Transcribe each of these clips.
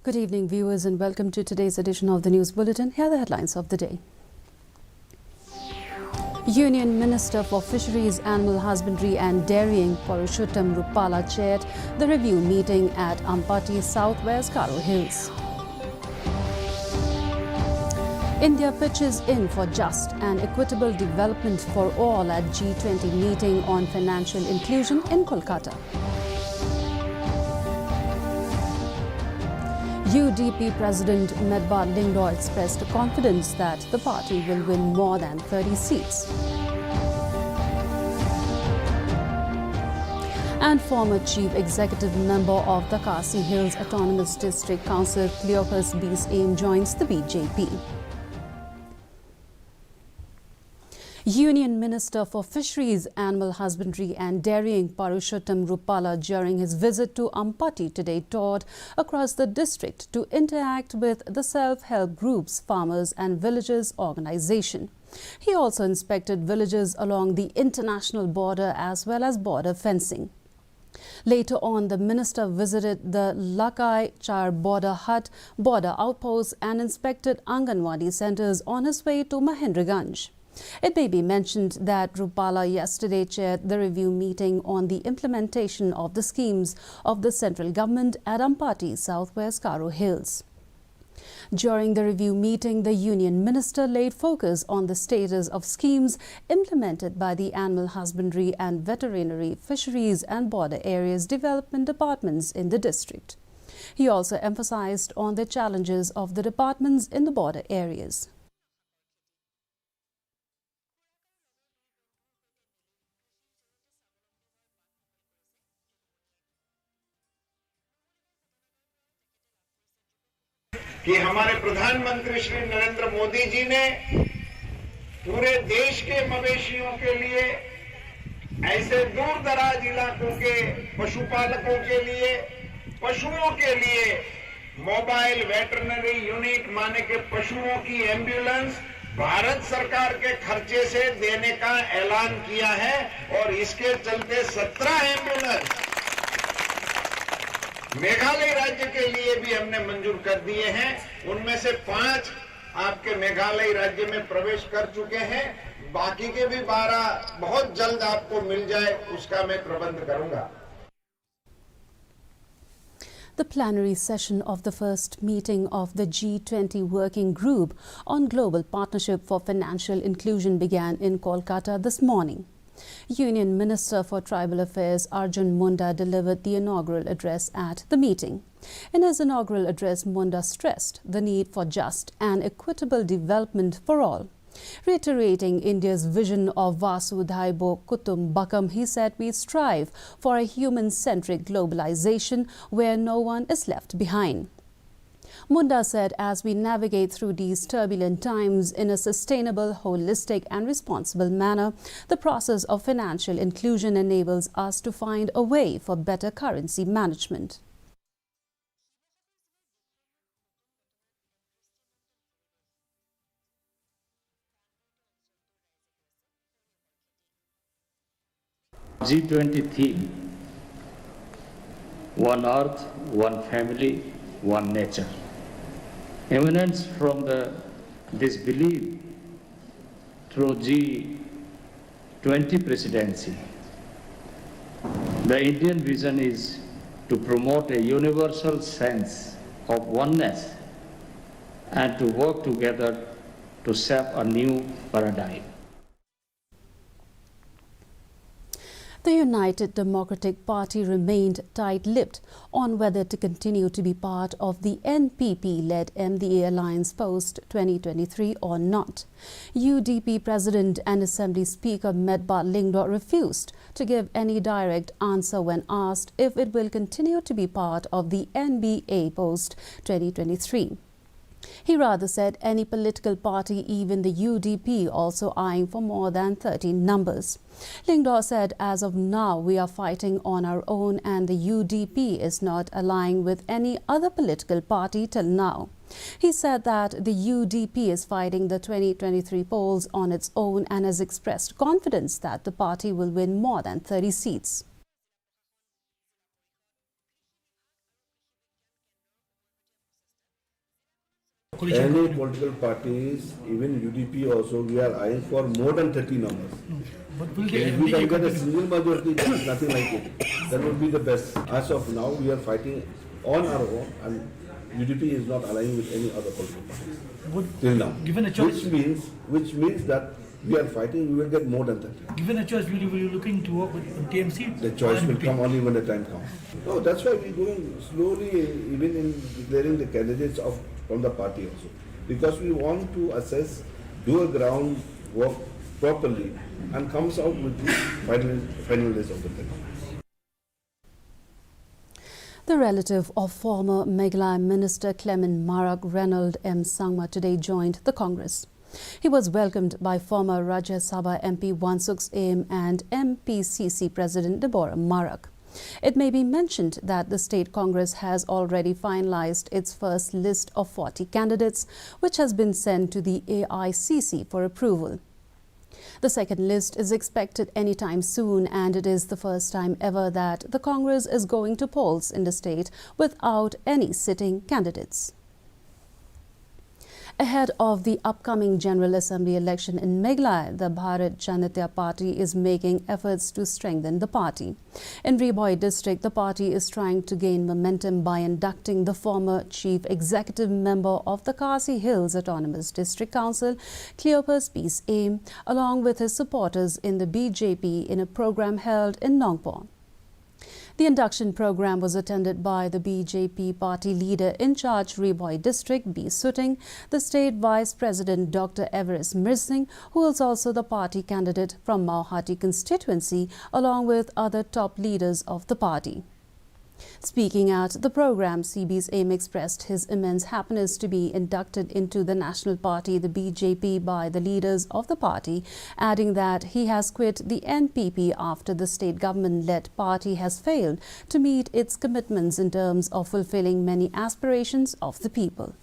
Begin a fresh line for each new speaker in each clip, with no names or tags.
Good evening, viewers, and welcome to today's edition of the News Bulletin. Here are the headlines of the day. Union Minister for Fisheries, Animal Husbandry and Dairying, Purushottam Rupala, chaired the review meeting at Ampati, Southwest Karo Hills. India pitches in for just and equitable development for all at G20 meeting on financial inclusion in Kolkata. UDP President Meghalaya expressed confidence that the party will win more than 30 seats. And former Chief Executive Member of the Khasi Hills Autonomous District Council, Cleopas Aim, joins the BJP. Union Minister for Fisheries, Animal Husbandry and Dairying, Purushottam Rupala, during his visit to Ampati today, toured across the district to interact with the self-help groups, farmers and villagers organization. He also inspected villages along the international border as well as border fencing. Later on, the minister visited the Lakai Char border hut, border outposts and inspected Anganwadi centers on his way to Mahendraganj. It may be mentioned that Rupala yesterday chaired the review meeting on the implementation of the schemes of the central government at Ampati, Southwest Karo Hills. During the review meeting, the union minister laid focus on the status of schemes implemented by the Animal Husbandry and Veterinary, Fisheries and Border Areas Development Departments in the district. He also emphasized on the challenges of the departments in the border areas.
कि हमारे प्रधानमंत्री श्री नरेंद्र मोदी जी ने पूरे देश के मवेशियों के लिए, ऐसे दूर दराज इलाकों के पशुपालकों के लिए, पशुओं के लिए मोबाइल वेटरनरी यूनिट माने के पशुओं की एम्बुलेंस भारत सरकार के खर्चे से देने का ऐलान किया है और इसके चलते 17 एम्बुलेंस मेघालय राज्य के लिए भी हमने मंजूर कर दिए हैं। उनमें से 5 आपके मेघालय राज्य में प्रवेश कर चुके हैं, बाकी के भी 12 बहुत जल्द आपको मिल जाए, उसका मैं प्रबंध करूंगा।
The plenary session of the first meeting of the G20 Working Group on Global Partnership for Financial Inclusion began in Kolkata this morning. Union Minister for Tribal Affairs Arjun Munda delivered the inaugural address at the meeting. In his inaugural address, Munda stressed the need for just and equitable development for all. Reiterating India's vision of Vasudhaibo Kutumbakam, he said, "We strive for a human-centric globalization where no one is left behind." Munda said, as we navigate through these turbulent times in a sustainable, holistic and responsible manner, the process of financial inclusion enables us to find a way for better currency management.
G20 theme: One Earth, One Family, One Nature, emanates from this belief through G20 presidency. The Indian vision is to promote a universal sense of oneness and to work together to shape a new paradigm.
The United Democratic Party remained tight-lipped on whether to continue to be part of the NPP-led MDA alliance post-2023 or not. UDP President and Assembly Speaker Meghalaya refused to give any direct answer when asked if it will continue to be part of the NBA post-2023. He rather said any political party, even the UDP, also eyeing for more than 13 numbers. Lingdor said, as of now, we are fighting on our own and the UDP is not allying with any other political party till now. He said that the UDP is fighting the 2023 polls on its own and has expressed confidence that the party will win more than 30 seats.
any political parties, even UDP also, we are eyeing for more than 30 numbers.
But will they
If we can get a
continue?
single majority, there is nothing like it. That would be the best. As of now, we are fighting on our own, and UDP is not aligning with any other political parties
Would,
till now.
given a choice,
Which means that we are fighting, we will get more than 30.
given a choice, will you looking to work with TMC?
The choice
or
will
NP?
come only when the time comes. No, that's why we're going slowly, even in declaring the candidates from the party also. Because we want to assess, do a ground work properly, and comes out with the final list of the thing.
The relative of former Meghalaya Minister Clement Marak, Reynold M. Sangma, today joined the Congress. He was welcomed by former Rajya Sabha MP Wansukh's Aim and MPCC President Deborah Marak. It may be mentioned that the State Congress has already finalized its first list of 40 candidates, which has been sent to the AICC for approval. The second list is expected anytime soon, and it is the first time ever that the Congress is going to polls in the state without any sitting candidates. Ahead of the upcoming General Assembly election in Meghalaya, the Bharat Janata Party is making efforts to strengthen the party. In Riboi district, the party is trying to gain momentum by inducting the former chief executive member of the Khasi Hills Autonomous District Council, Cleopas Peace Aim, along with his supporters in the BJP in a program held in Nongpor. The induction program was attended by the BJP party leader in charge Riboi district, B. Sutting, the state vice president Dr. Everest Mirsing, who is also the party candidate from Mauhati constituency, along with other top leaders of the party. Speaking at the program, CB's Aim expressed his immense happiness to be inducted into the national party, the BJP, by the leaders of the party, adding that he has quit the NPP after the state government-led party has failed to meet its commitments in terms of fulfilling many aspirations of the people.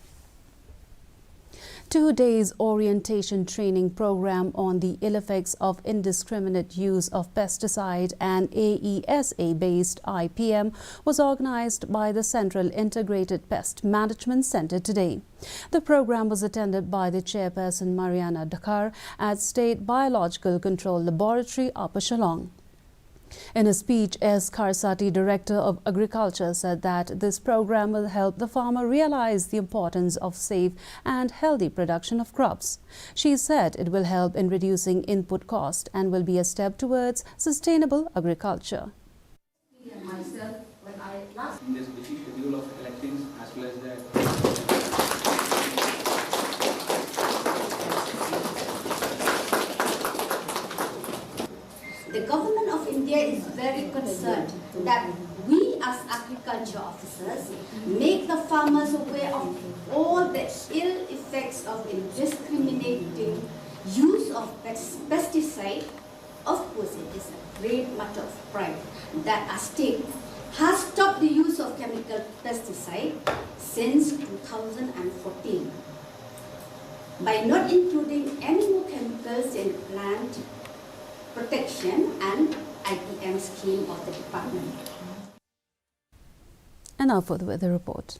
2 days orientation training program on the ill effects of indiscriminate use of pesticide and AESA-based IPM was organized by the Central Integrated Pest Management Center today. The program was attended by the chairperson Mariana Dakar at State Biological Control Laboratory, Upper Shillong. In a speech, S. Karsati, Director of Agriculture, said that this program will help the farmer realize the importance of safe and healthy production of crops. She said it will help in reducing input cost and will be a step towards sustainable agriculture.
This busy schedule of elections as well as the
The government of India is very concerned that we as agriculture officers make the farmers aware of all the ill effects of indiscriminating use of pesticide. Of course, it is a great matter of pride that our state has stopped the use of chemical pesticide since 2014 by not including any more chemicals in plant protection and IPM scheme of the department.
And now for the weather report.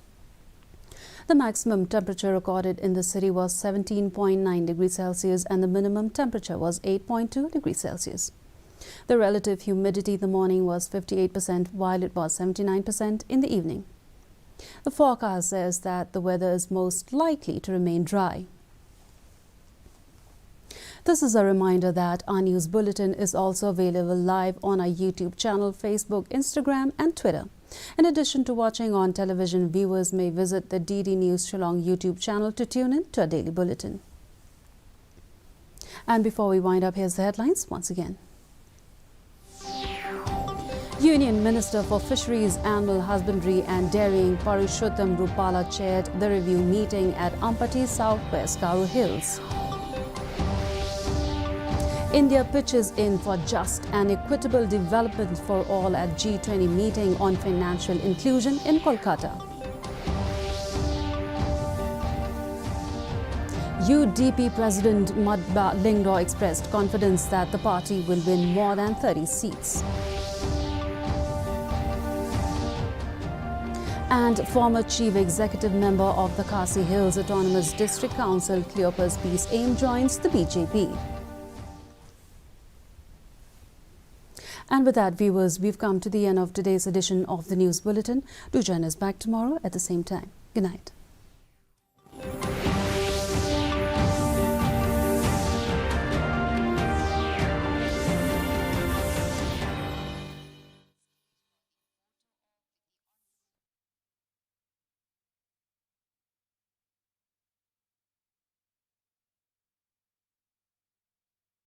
The maximum temperature recorded in the city was 17.9 degrees Celsius and the minimum temperature was 8.2 degrees Celsius. The relative humidity in the morning was 58%, while it was 79% in the evening. The forecast says that the weather is most likely to remain dry. This is a reminder that our news bulletin is also available live on our YouTube channel, Facebook, Instagram and Twitter. In addition to watching on television, viewers may visit the DD News Shillong YouTube channel to tune in to our daily bulletin. And before we wind up, here's the headlines once again. Union Minister for Fisheries, Animal Husbandry and Dairying Purushottam Rupala chaired the review meeting at Ampati, Southwest Garo Hills. India pitches in for just and equitable development for all at G20 meeting on financial inclusion in Kolkata. UDP President Madba Lingdo expressed confidence that the party will win more than 30 seats. And former Chief Executive Member of the Khasi Hills Autonomous District Council, Cleopas Peace Aim, joins the BJP. And with that, viewers, we've come to the end of today's edition of the News Bulletin. Do join us back tomorrow at the same time. Good night.